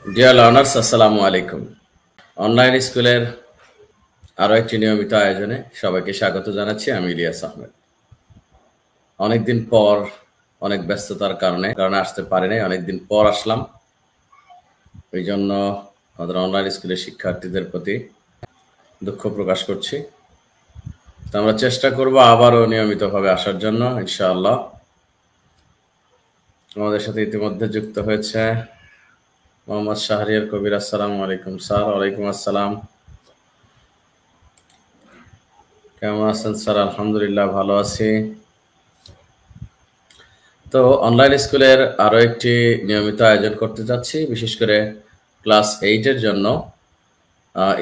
Dear learners, আসসালামু আলাইকুম। Online স্কুলের আরো একটি নিয়মিত আয়োজনে সবাইকে স্বাগত জানাচ্ছি। আমি ইলিয়াস আহমেদ। অনেকদিন পর, অনেক ব্যস্ততার কারণে আসতে পারি নাই। অনেকদিন পর আসলাম, এই জন্য আমাদের অনলাইন স্কুলের শিক্ষার্থীদের প্রতি দুঃখ প্রকাশ করছি। তো আমরা চেষ্টা করব আবারও নিয়মিতভাবে আসার জন্য, ইনশাআল্লাহ। আমাদের সাথে ইতিমধ্যে যুক্ত হয়েছে মোহাম্মদ শাহরিয়ার কবির। আসসালামু আলাইকুম স্যার। ওয়ালাইকুম আসসালাম। কেমন আছেন স্যার? আলহামদুলিল্লাহ, ভালো আছি। তো অনলাইন স্কুলের আরো একটি নিয়মিত আয়োজন করতে যাচ্ছি, বিশেষ করে ক্লাস 8 এর জন্য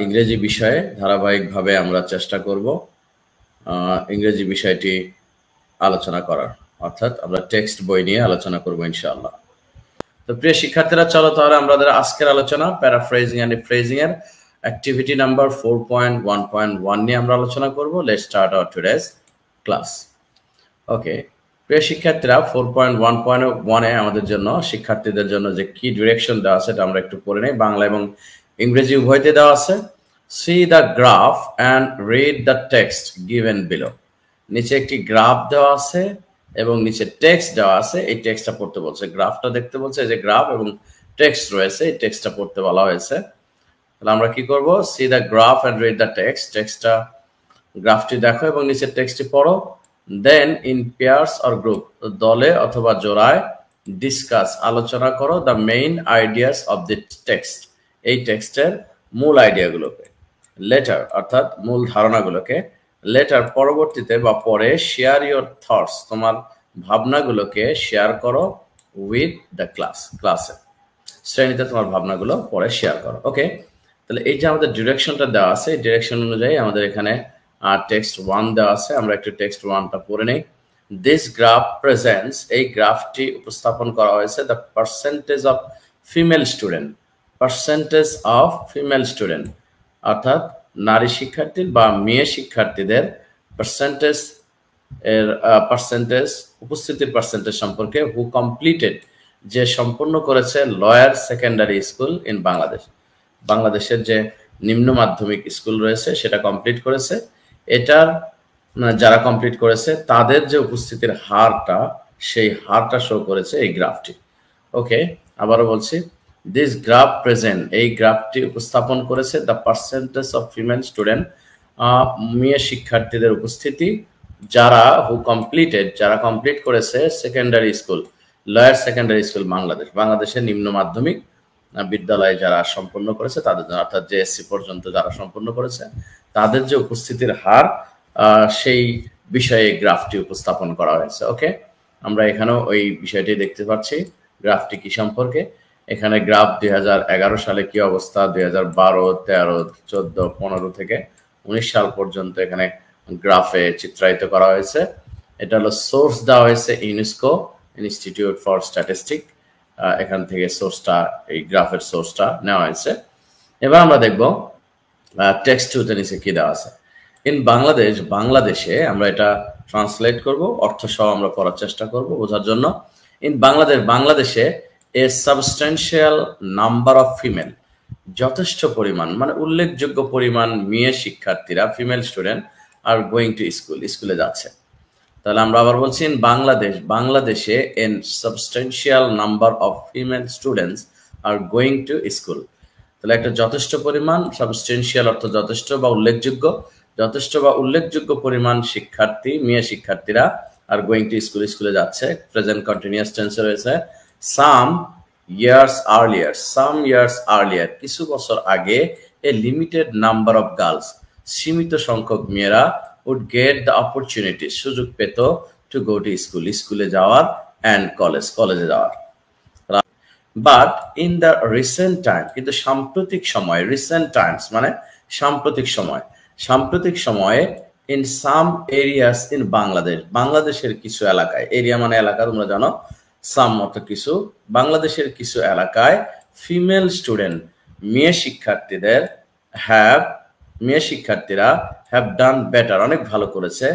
ইংরেজি বিষয়ে ধারাবাহিকভাবে আমরা চেষ্টা করব ইংরেজি বিষয়টি আলোচনা করার, অর্থাৎ আমরা টেক্সট বই নিয়ে আলোচনা করব ইনশাআল্লাহ। তো প্রিয় শিক্ষার্থীরা, চলো তাহলে আমাদের আজকের আলোচনা প্যারাফ্রেজিং এন্ড রিফ্রেজিং এর অ্যাক্টিভিটি নাম্বার 4.1.1 নিয়ে আমরা আলোচনা করব। Let's start our today's class. Okay, প্রিয় শিক্ষার্থীরা, 4.1.1 এ আমাদের জন্য, শিক্ষার্থীদের জন্য যে কি ডিরেকশন দেওয়া আছে এটা আমরা একটু পড়ে নেই। বাংলা এবং ইংরেজি উভয়তে দেওয়া আছে। C the graph and read the text given below. নিচে একটি গ্রাফ দেওয়া আছে এবং নিচে টেক্সট দেওয়া আছে। এই টেক্সটটা পড়তে বলছে, গ্রাফটা দেখতে বলছে, যে গ্রাফ এবং টেক্সট রয়েছে, এই টেক্সটটা পড়তে বলা হয়েছে। তাহলে আমরা কি করব? See the graph and read the text. টেক্সটটা, গ্রাফটি দেখো এবং নিচের টেক্সটটি পড়ো। Then in pairs or group, দলে অথবা জোড়ায়, ডিসকাস, আলোচনা করো, the main ideas of the text, এই টেক্সটের মূল আইডিয়াগুলোকে। লেটার অর্থাৎ মূল ধারণাগুলোকে। লেটার পরবর্তীতে বা পরে, শেয়ার ইউর থটস, তোমার ভাবনাগুলোকে শেয়ার করো উইথ দ্য ক্লাস, ক্লাসে, শ্রেণীতে তোমার ভাবনাগুলো পরে শেয়ার করো। ওকে, তাহলে এই যে আমাদের ডিরেকশনটা দেওয়া আছে, এই ডিরেকশন অনুযায়ী আমাদের এখানে টেক্সট 1 দেওয়া আছে। আমরা একটু টেক্সট 1টা পড়ে নেই। দিস গ্রাফ প্রেজেন্টস, এই গ্রাফটি উপস্থাপন করা হয়েছে, the percentage of female student, percentage of female student অর্থাৎ নারী শিক্ষার্থী বা মেয়ে শিক্ষার্থীদের পার্সেন্টেজ এর পার্সেন্টেজ, উপস্থিতির পার্সেন্টেজ সম্পর্কে। হু কমপ্লিটেড, যে সম্পূর্ণ করেছে lawyer secondary school in Bangladesh, বাংলাদেশের যে নিম্ন মাধ্যমিক স্কুল রয়েছে সেটা কমপ্লিট করেছে। এটার যারা কমপ্লিট করেছে তাদের যে উপস্থিতির হারটা, সেই হারটা শো করেছে এই গ্রাফটি। ওকে, আবারও বলছি, দিস গ্রাফ প্রেজেন্ট, এই গ্রাফটি উপস্থাপন করেছে the percentage of female student, মেয়ে শিক্ষার্থীদের উপস্থিতি, যারা হু কমপ্লিটেড, যারা কমপ্লিট করেছে secondary school, lawyer secondary school Bangladesh, বাংলাদেশের নিম্ন মাধ্যমিক বিদ্যালয়ে যারা সম্পন্ন করেছে তাদের জন্য, অর্থাৎ জেএসসি পর্যন্ত যারা সম্পন্ন করেছে তাদের যে উপস্থিতির হার, সেই বিষয়ে গ্রাফটি উপস্থাপন করা হয়েছে। ওকে, আমরা এখানেও ওই বিষয়টি দেখতে পাচ্ছি, গ্রাফটি কি সম্পর্কে। এখানে গ্রাফ 2011 সালে কি অবস্থা, 2012, 13, 14, 15 থেকে 19 সাল পর্যন্ত এখানে গ্রাফে চিত্রায়িত করা হয়েছে। এটা হলো সোর্স দেওয়া হয়েছে ইউনেস্কো ইনস্টিটিউট ফর স্ট্যাটিস্টিক, এখান থেকে সোর্সটা, এই গ্রাফের সোর্সটা নেওয়া হয়েছে। এবার আমরা দেখব টেক্সট 2 নিচে কি দেওয়া আছে। ইন বাংলাদেশ, বাংলাদেশে, আমরা এটা ট্রান্সলেট করব, অর্থ সহ আমরা পড়ার চেষ্টা করব বোঝার জন্য। ইন বাংলাদেশ, বাংলাদেশে এ সাবস্টেন্সিয়াল নাম্বার অফ ফিমেল, যথেষ্ট পরিমাণ, মানে উল্লেখযোগ্য পরিমাণ মেয়ে শিক্ষার্থীরা, female student are going to school, স্কুলে যাচ্ছে। তাহলে আমরা আবার বলছি, ইন বাংলাদেশ, বাংলাদেশে N substantial number of female students are going to school. তাহলে একটা যথেষ্ট পরিমাণ, সাবস্টেন্সিয়াল অর্থ যথেষ্ট বা উল্লেখযোগ্য, যথেষ্ট বা উল্লেখযোগ্য পরিমাণ শিক্ষার্থী, মেয়ে শিক্ষার্থীরা আর গোয়িং টু স্কুল, স্কুলে যাচ্ছে। প্রেজেন্ট কন্টিনিউয়াস টেন্সে রয়েছে। সাম ইয়ার্স আর্লিয়ার, সাম ইয়ার্স আর্লিয়ার, কিছু বছর আগে, a limited number of girls, সীমিত সংখ্যক মেয়েরা, উড গেট দ্য অপরচুনিটি, সুযোগ পেত, টু গো টু স্কুল, স্কুলে যাওয়ার, অ্যান্ড কলেজ, কলেজে যাওয়ার। But in the recent time, কিন্তু সাম্প্রতিক সময়ে, রিসেন্ট টাইমস মানে সাম্প্রতিক সময়, সাম্প্রতিক সময়ে, in some areas in Bangladesh, বাংলাদেশের কিছু এলাকায়, এরিয়া মানে এলাকা, তোমরা জানো, সাম অর্থ কিছু, বাংলাদেশের কিছু এলাকায়, ফিমেল স্টুডেন্ট, মেয়ে শিক্ষার্থীদের, মেয়ে শিক্ষার্থীরা হ্যাভ ডান বেটার, অনেক ভালো করেছে,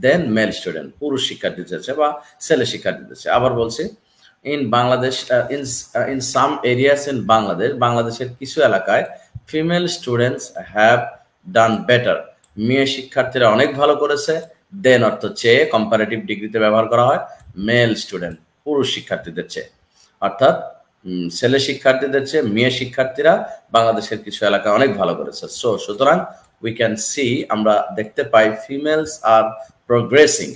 দেন মেল স্টুডেন্ট, পুরুষ শিক্ষার্থীদের বা ছেলে শিক্ষার্থীদের। আবার বলছি, in Bangladesh in some areas in Bangladesh, বাংলাদেশের কিছু এলাকায় female students have done better, মেয়ে শিক্ষার্থীরা অনেক ভালো করেছে, দেন অর্থ চেয়ে কম্পারেটিভ ডিগ্রিতে ব্যবহার করা হয় মেল স্টুডেন্ট, পুরুষ শিক্ষার্থীদের চেয়ে, অর্থাৎ ছেলে শিক্ষার্থীদের চেয়ে মেয়ে শিক্ষার্থীরা বাংলাদেশের কিছু এলাকায় অনেক ভালো করেছে। সুতরাং উই ক্যান সি, আমরা দেখতে পাই, ফিমেলস আর প্রোগ্রেসিং,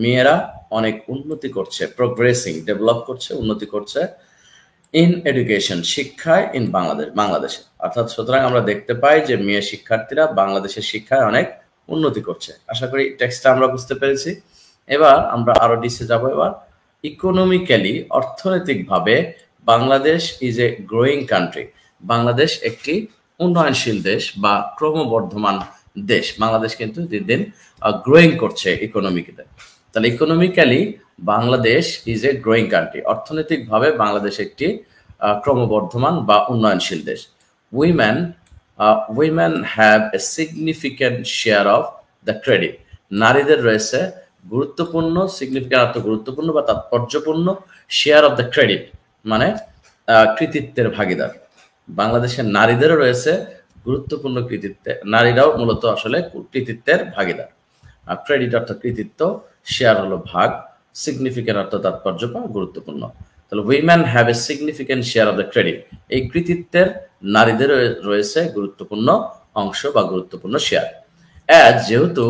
মেয়েরা অনেক উন্নতি করছে, প্রোগ্রেসিং ডেভেলপ করছে, উন্নতি করছে, ইন এডুকেশন শিক্ষায়, ইন বাংলাদেশ বাংলাদেশে, অর্থাৎ সুতরাং আমরা দেখতে পাই যে মেয়ে শিক্ষার্থীরা বাংলাদেশের শিক্ষায় অনেক উন্নতি করছে। আশা করি টেক্সটটা আমরা বুঝতে পেরেছি। এবার আমরা আরো ডিসে যাব। এবার ইকোনমিক্যালি, অর্থনৈতিকভাবে Bangladesh is a growing country, Bangladesh একটি উন্নয়নশীল দেশ বা ক্রমবর্ধমান দেশ। বাংলাদেশ কিন্তু দিন দিন গ্রোয়িং করছে ইকোনমিক্যালি। তাহলে economically Bangladesh is a growing country, অর্থনৈতিকভাবে বাংলাদেশ একটি ক্রমবর্ধমান বা উন্নয়নশীল দেশ। Women have a significant share of the credit, নারীদের রয়েছে গুরুত্বপূর্ণ, সিগনিফিক্যান্ট অর্থ গুরুত্বপূর্ণ বা তাৎপর্যপূর্ণ, শেয়ার অফ দ্য ক্রেডিট মানে কৃতিত্বের ভাগীদার। বাংলাদেশের নারীদেরও রয়েছে গুরুত্বপূর্ণ কৃতিত্বে, নারীরাও মূলত আসলে কৃতিত্বের ভাগীদার। ক্রেডিট অর্থ কৃতিত্ব, শেয়ার হলো ভাগ, সিগনিফিক্যান্ট অর্থ তাৎপর্য বা গুরুত্বপূর্ণ। তাহলে women have a significant share of the credit, এই কৃতিত্বের নারীদের রয়েছে গুরুত্বপূর্ণ অংশ বা গুরুত্বপূর্ণ শেয়ার। যেহেতু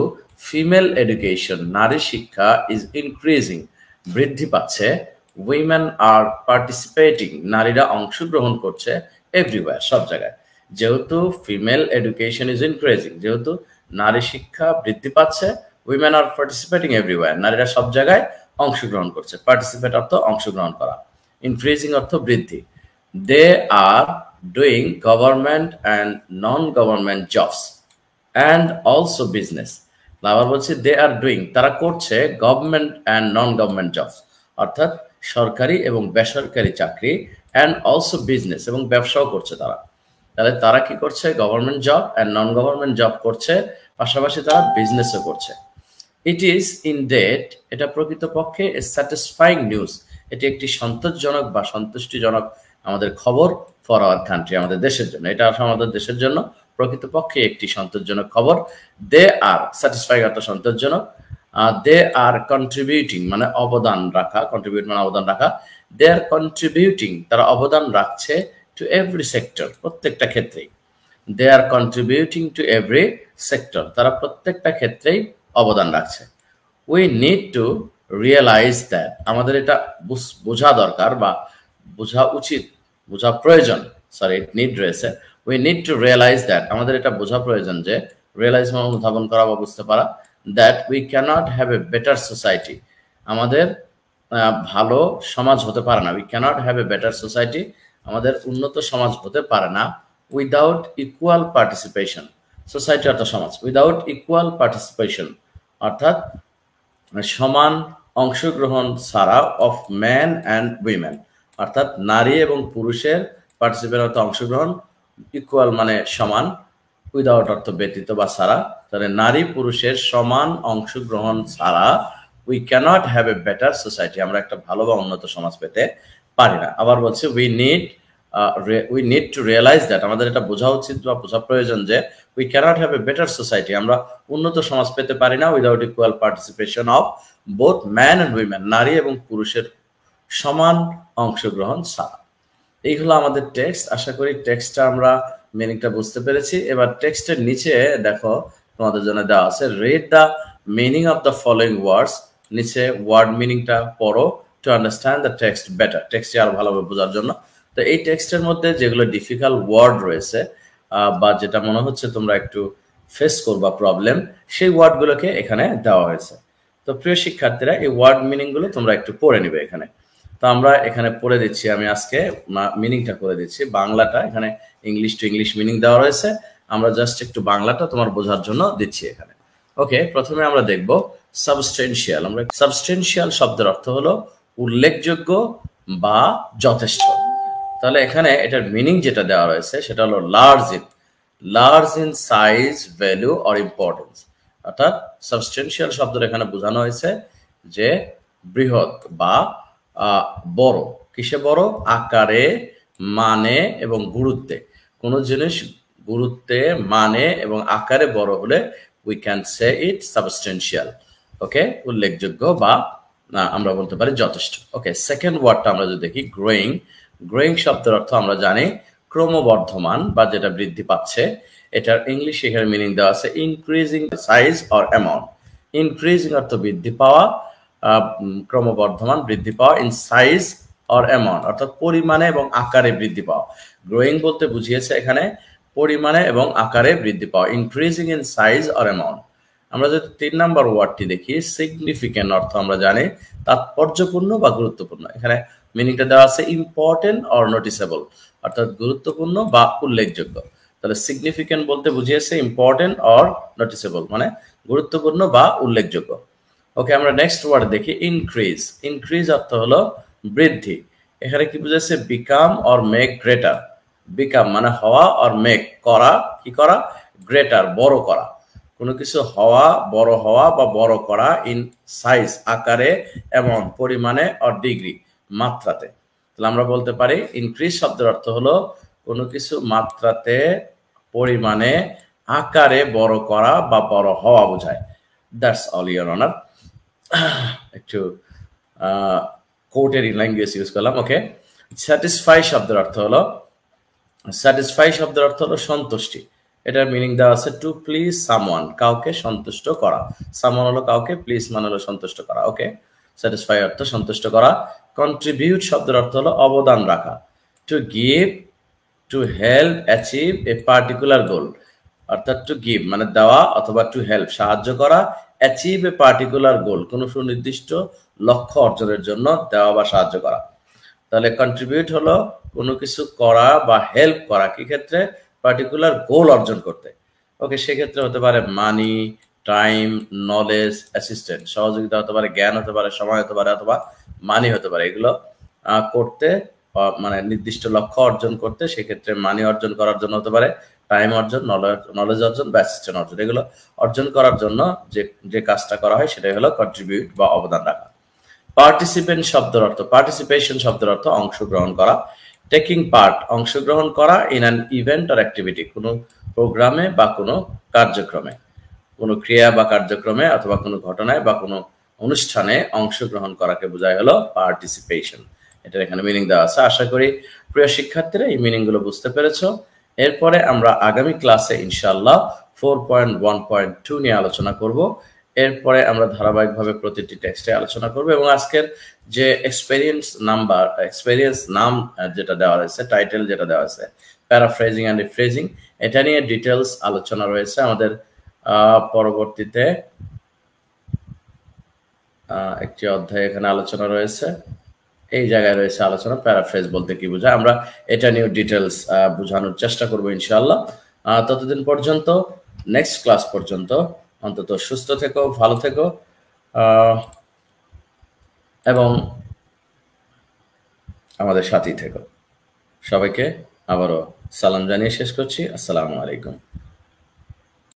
ফিমেল এডুকেশন, নারী শিক্ষা, ইজ ইনক্রিজিং, বৃদ্ধি পাচ্ছে, উইমেন আর পার্টিসিপেটিং, নারীরা অংশগ্রহণ করছে, এভরিওয়্যার, সব জায়গায়। যেহেতু ফিমেল এডুকেশন ইজ ইনক্রিজিং, যেহেতু নারী শিক্ষা বৃদ্ধি পাচ্ছে, উইমেন আর পার্টিসিপেটিং এভরিওয়্যার, নারীরা সব জায়গায় অংশগ্রহণ করছে। পার্টিসিপেট অর্থ অংশগ্রহণ করা, ইনক্রিজিং অর্থ বৃদ্ধি। They are doing government and non government jobs and also business. আবার বলছি দে আর ডুইং, তারা করছে government and non government jobs, অর্থাৎ সরকারি এবং বেসরকারি চাকরি, অ্যান্ড অলসো বিজনেস, এবং ব্যবসাও করছে তারা। তাহলে তারা কি করছে? Government job and non government job করছে, পাশাপাশি তারা বিজনেসও করছে। ইট ইজ ইনডেড, এটা প্রকৃতপক্ষে এ স্যাটিসফাইং নিউজ, এটি একটি সন্তোষজনক বা সন্তুষ্টিজনক আমাদের খবর ফর আওয়ার কান্ট্রি, আমাদের দেশের জন্য। এটা আমাদের দেশের জন্য প্রকৃতপক্ষে একটি সন্তোষজনক খবর। দে আর, স্যাটিসফাইং অর্থ সন্তোষজনক, দে আর কন্ট্রিবিউটিং মানে অবদান রাখা, কন্ট্রিবিউট মানে অবদান রাখা, দে আর কন্ট্রিবিউটিং, তারা অবদান রাখছে, টু এভরি সেক্টর, প্রত্যেকটা ক্ষেত্রেই। They are contributing to every sector, তারা প্রত্যেকটা ক্ষেত্রেই অবদান রাখছে। We need to realise that, আমাদের এটা বোঝা দরকার বা বোঝা উচিত, বোঝা প্রয়োজন, সরি নিড রয়েছে, we need to realise that, আমাদের এটা বোঝা প্রয়োজন যে, রিয়েলাইজ মানে অনুধাবন করা বা বুঝতে পারা, that we cannot have a better society, আমাদের ভালো সমাজ হতে পারে না, we cannot have a better society, আমাদের উন্নত সমাজ হতে পারে না, উইদাউট ইকুয়াল পার্টিসিপেশন, সোসাইটি অর্থাৎ সমাজ, উইদাউট ইকুয়াল পার্টিসিপেশন অর্থাৎ সমান অংশগ্রহণ ছাড়া, অফ ম্যান অ্যান্ড উইমেন, অর্থাৎ নারী এবং পুরুষের, পার্টিসিপেট অর্থ অংশগ্রহণ, ইকুয়াল মানে সমান, উইদাউট অর্থ ব্যতীত বা ছাড়া, তাহলে নারী পুরুষের সমান অংশগ্রহণ ছাড়া we cannot have a better society, আমরা একটা ভালো বা উন্নত সমাজ পেতে পারি না। আবার বলছে we need to realise that, আমাদের এটা বোঝা উচিত বা বোঝা প্রয়োজন যে, we cannot have a better society, আমরা উন্নত সমাজ পেতে পারি না, without equal participation of both man and women, নারী এবং পুরুষের সমান অংশগ্রহণ ছাড়া। এই হলো আমাদের টেক্সট। আশা করি টেক্সটটা আমরা মিনিংটা বুঝতে পেরেছি। এবার টেক্সটের নিচে দেখো তোমাদের জন্য দেওয়া আছে, read the meaning of the following words, নিচে ওয়ার্ড মিনিংটা পড়ো, to understand the text better, টেক্সটটি আরো ভালোভাবে বোঝার জন্য। তো এই টেক্সটের মধ্যে যেগুলো ডিফিকাল্ট ওয়ার্ড রয়েছে বা যেটা মনে হচ্ছে তোমরা একটু ফেস করবা প্রবলেম, সেই ওয়ার্ডগুলোকে এখানে দেওয়া হয়েছে। তো প্রিয় শিক্ষার্থীরা, এই ওয়ার্ড মিনিংগুলো তোমরা একটু পড়ে নিবে এখানে। তো আমরা এখানে পড়ে দিচ্ছি, আমি আজকে মিনিংটা করে দিচ্ছি, বাংলাটা এখানে ইংলিশ টু ইংলিশ মিনিং দেওয়া রয়েছে, আমরা জাস্ট একটু বাংলাটা তোমার বোঝার জন্য দিচ্ছি এখানে। ওকে, প্রথমে আমরা দেখব সাবস্টেনশিয়াল। আমরা সাবস্টেনশিয়াল শব্দের অর্থ হলো উল্লেখযোগ্য বা যথেষ্ট। তাহলে এখানে এটার মিনিং যেটা দেওয়া রয়েছে সেটা হলো large in size, value or importance, অর্থাৎ সাবস্টেনশিয়াল শব্দের এখানে বোঝানো হয়েছে যে বৃহৎ বা বড়। কিসে বড়? আকারে, মানে এবং গুরুত্বে। কোনো জিনিস গুরুত্বে, মানে এবং আকারে বড় হলে we can say it substantial. Okay, উল্লেখযোগ্য বা আমরা বলতে পারি যথেষ্ট। ওকে, সেকেন্ড ওয়ার্ডটা আমরা যদি দেখি গ্রোয়িং। গ্রোয়িং শব্দের অর্থ আমরা জানি ক্রমবর্ধমান বা যেটা বৃদ্ধি পাচ্ছে। এটার ইংলিশ এখানে মিনিং দেওয়া আছে increasing size or amount. Increasing অর্থ বৃদ্ধি পাওয়া, ক্রমবর্ধমান বৃদ্ধি পাওয়া, ইন সাইজ অর অ্যামাউন্ট অর্থাৎ পরিমাণে এবং আকারে বৃদ্ধি পাওয়া। গ্রোয়িং বলতে বুঝিয়েছে এখানে পরিমাণে এবং আকারে বৃদ্ধি পাওয়া, increasing in size or amount. আমরা যদি 3 নাম্বার ওয়ার্ডটি দেখি সিগনিফিক্যান্ট অর্থ আমরা জানি তাৎপর্যপূর্ণ বা গুরুত্বপূর্ণ। এখানে মিনিংটা দেওয়া আছে ইম্পর্টেন্ট অর নোটিসেবল অর্থাৎ গুরুত্বপূর্ণ বা উল্লেখযোগ্য। তাহলে সিগনিফিক্যান্ট বলতে বুঝিয়েছে ইম্পর্টেন্ট অর নোটিসেবল মানে গুরুত্বপূর্ণ বা উল্লেখযোগ্য। ওকে, আমরা নেক্সট ওয়ার্ড দেখি ইনক্রিজ। ইনক্রিজ অর্থ হলো বৃদ্ধি। এখানে কি বুঝাচ্ছে become or make greater. Become মানে হওয়া, অর মেক করা, কি করা, গ্রেটার বড় করা। কোনো কিছু হওয়া, বড় হওয়া বা বড় করা, ইন সাইজ আকারে, এমন পরিমাণে, অর ডিগ্রি মাত্রাতে। তাহলে আমরা বলতে পারি ইনক্রিজ শব্দের অর্থ হলো কোনো কিছু মাত্রাতে, পরিমাণে, আকারে বড় করা বা বড় হওয়া বোঝায়। That's all your honour. একটু কোর্টের ল্যাঙ্গুয়েজ ইউজ করলাম। ওকে, স্যাটিসফাই শব্দের অর্থ হলো স্যাটিসফাই শব্দের অর্থ হলো সন্তুষ্টি। এটার মিনিং দেওয়া আছে টু প্লিজ সামওয়ান, কাউকে সন্তুষ্ট করা। সামওয়ান হলো কাউকে, প্লিজ মানে হলো সন্তুষ্ট করা। ওকে, স্যাটিসফাই অর্থ সন্তুষ্ট করা। কন্ট্রিবিউট শব্দের অর্থ হলো অবদান রাখা। To give, to help achieve a particular goal অর্থাৎ টু গিভ মানে দেওয়া অথবা টু হেল্প সাহায্য করা, অ্যাচিভ এ পার্টিকুলার গোল কোনো সুনির্দিষ্ট লক্ষ্য অর্জনের জন্য দেওয়া বা সাহায্য করা। তাহলে কন্ট্রিবিউট হলো কোনো কিছু করা বা হেল্প করা, কি ক্ষেত্রে? পার্টিকুলার গোল অর্জন করতে। ওকে, সেক্ষেত্রে হতে পারে মানি, টাইম, নলেজ, অ্যাসিস্ট্যান্ট সহযোগিতা হতে পারে, জ্ঞান হতে পারে, সময় হতে পারে অথবা মানি হতে পারে। এগুলো করতে মানে নির্দিষ্ট লক্ষ্য অর্জন করতে, সেক্ষেত্রে মানি অর্জন করার জন্য হতে পারে, টাইম অর্জন, নলেজ অর্জন বা অ্যাসিস্ট্যান্ট অর্জন। এগুলো অর্জন করার জন্য যে কাজটা করা হয় সেটাই হলো কন্ট্রিবিউট বা অবদান রাখা। পার্টিসিপেন্ট শব্দের অর্থ, পার্টিসিপেশন শব্দের অর্থ অংশগ্রহণ করা। টেকিং পার্ট অংশগ্রহণ করা, in an event or activity কোনো প্রোগ্রামে বা কোনো কার্যক্রমে, কোনো ক্রিয়া বা কার্যক্রমে অথবা কোনো ঘটনায় বা কোনো অনুষ্ঠানে অংশগ্রহণ করাকে বোঝায় হলো পার্টিসিপেশন। এটার এখানে মিনিং দেওয়া আছে। আশা করি প্রিয় শিক্ষার্থীরা এই মিনিংগুলো বুঝতে পেরেছো। এরপরে আমরা আগামী ক্লাসে ইনশাআল্লাহ 4.1.2 নিয়ে আলোচনা করব। এরপরে আমরা ধারাবাহিকভাবে প্রতিটি টেক্সটে আলোচনা করব এবং আজকের যে এক্সপেরিয়েন্স নাম যেটা দেওয়া রয়েছে, টাইটেল যেটা দেওয়া আছে প্যারাফ্রেজিং অ্যান্ড রিফ্রেজিং, এটা নিয়ে ডিটেলস আলোচনা রয়েছে আমাদের পরবর্তীতে একটি অধ্যায় এখানে আলোচনা রয়েছে। এই জায়গায় রয়েছে আলোচনা প্যারাফ্রেজ বলতে কি বোঝায়। আমরা এটা নিয়ে ডিটেলস বোঝানোর চেষ্টা করবো ইনশাআল্লাহ। ততদিন পর্যন্ত, নেক্সট ক্লাস পর্যন্ত অন্তত সুস্থ থেকো, ভালো থেকো এবং আমাদের সাথেই থেকো। সবাইকে আবারও সালাম জানিয়ে শেষ করছি। আসসালামু আলাইকুম।